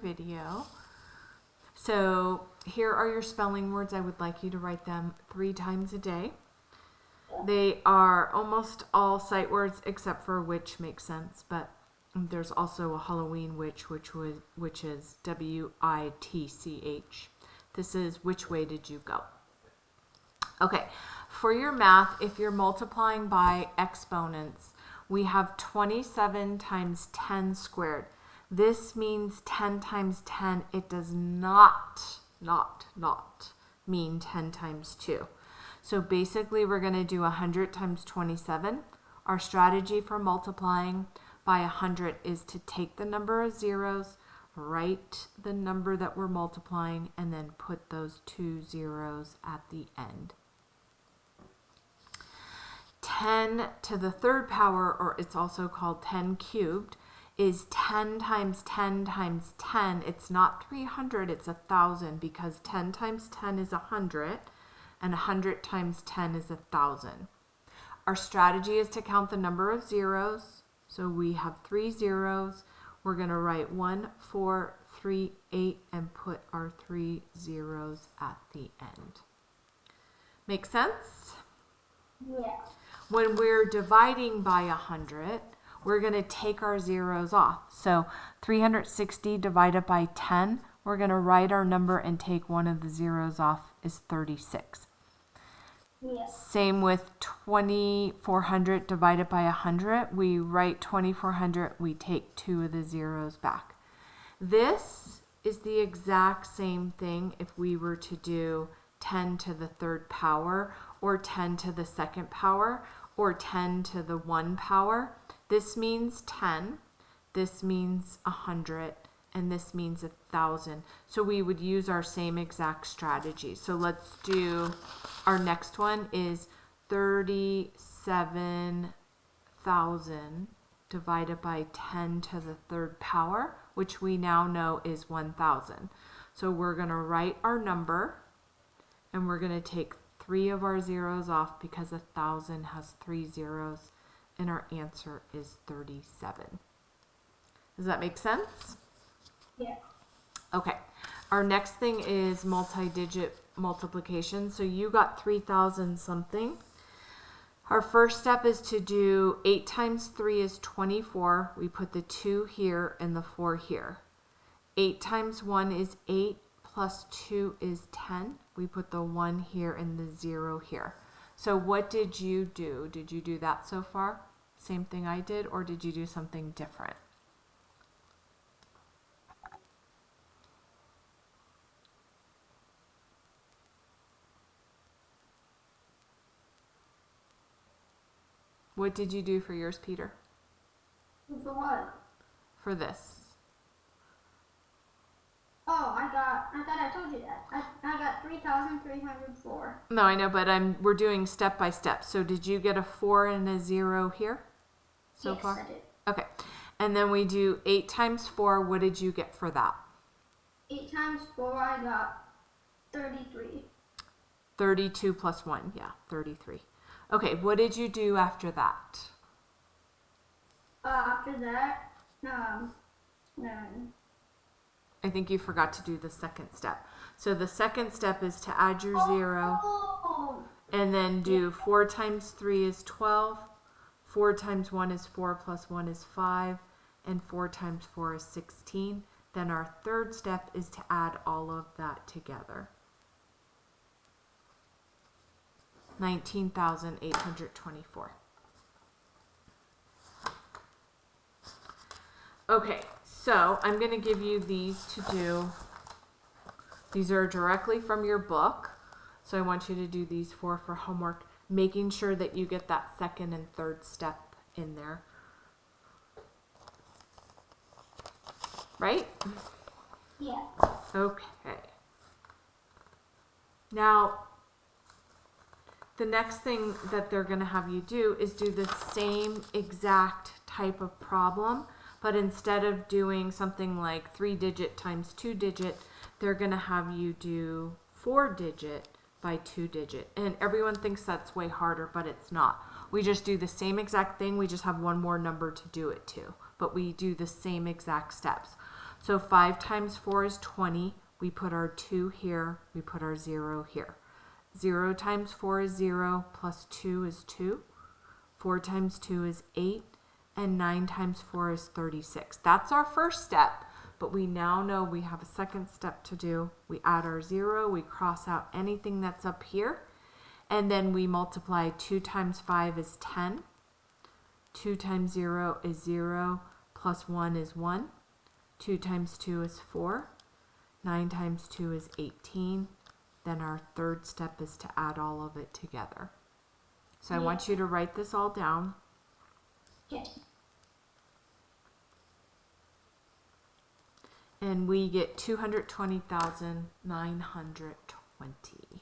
video. So here are your spelling words. I would like you to write them 3 times a day. They are almost all sight words except for witch makes sense, but there's also a Halloween witch, which is W-I-T-C-H. This is which way did you go? Okay, for your math, if you're multiplying by exponents, we have 27 times 10 squared. This means 10 times 10. It does not mean 10 times 2. So basically, we're going to do 100 times 27. Our strategy for multiplying by 100 is to take the number of zeros, write the number that we're multiplying, and then put those 2 zeros at the end. 10 to the third power, or it's also called 10 cubed, is 10 times 10 times 10. It's not 300, it's 1,000, because 10 times 10 is 100, and 100 times 10 is 1,000. Our strategy is to count the number of zeros. So we have 3 zeros. We're going to write 1, 4, 3, 8, and put our 3 zeros at the end. Make sense? Yeah. When we're dividing by 100, we're going to take our zeros off. So 360 divided by 10, we're going to write our number and take one of the zeros off, is 36. Yeah. Same with 2,400 divided by 100. We write 2,400, we take 2 of the zeros back. This is the exact same thing if we were to do 10 to the third power, or 10 to the second power, or 10 to the 1 power. This means 10, this means 100, and this means 1,000. So we would use our same exact strategy. So let's do, our next one is 37,000 divided by 10 to the third power, which we now know is 1,000. So we're going to write our number, and we're going to take 3 of our zeros off because 1,000 has 3 zeros, and our answer is 37. Does that make sense? Yeah. Okay. Our next thing is multi-digit multiplication. So you got 3,000 something. Our first step is to do 8 times 3 is 24. We put the 2 here and the 4 here. 8 times 1 is 8 plus 2 is 10. We put the 1 here and the 0 here. So what did you do? Did you do that so far? Same thing I did, or did you do something different? What did you do for yours, Peter? For what? For this. Oh, I thought I told you that. I got 3,304. No, I know, but we're doing step by step. So did you get a 4 and a 0 here so yes, far? I did. Okay. And then we do 8 times 4. What did you get for that? 8 times 4, I got 33. 32 plus 1. Yeah, 33. Okay, what did you do after that? After that, I think you forgot to do the second step. So the second step is to add your 0 and then do 4 times 3 is 12, 4 times 1 is 4 plus 1 is 5, and 4 times 4 is 16. Then our third step is to add all of that together. 19,824. Okay, so I'm going to give you these to do. These are directly from your book. So I want you to do these for homework, making sure that you get that second and third step in there. Right? Yeah. Okay. Now, the next thing that they're going to have you do is do the same exact type of problem, but instead of doing something like 3-digit times 2-digit, they're going to have you do 4-digit by 2-digit. And everyone thinks that's way harder, but it's not. We just do the same exact thing. We just have one more number to do it to, but we do the same exact steps. So 5 times 4 is 20. We put our 2 here. We put our 0 here. 0 times 4 is 0, plus 2 is 2. 4 times 2 is 8. And 9 times 4 is 36. That's our first step. But we now know we have a second step to do. We add our 0. We cross out anything that's up here. And then we multiply 2 times 5 is 10. 2 times 0 is 0. Plus 1 is 1. 2 times 2 is 4. 9 times 2 is 18. Then our third step is to add all of it together. So I want you to write this all down. Okay. And we get 220,920.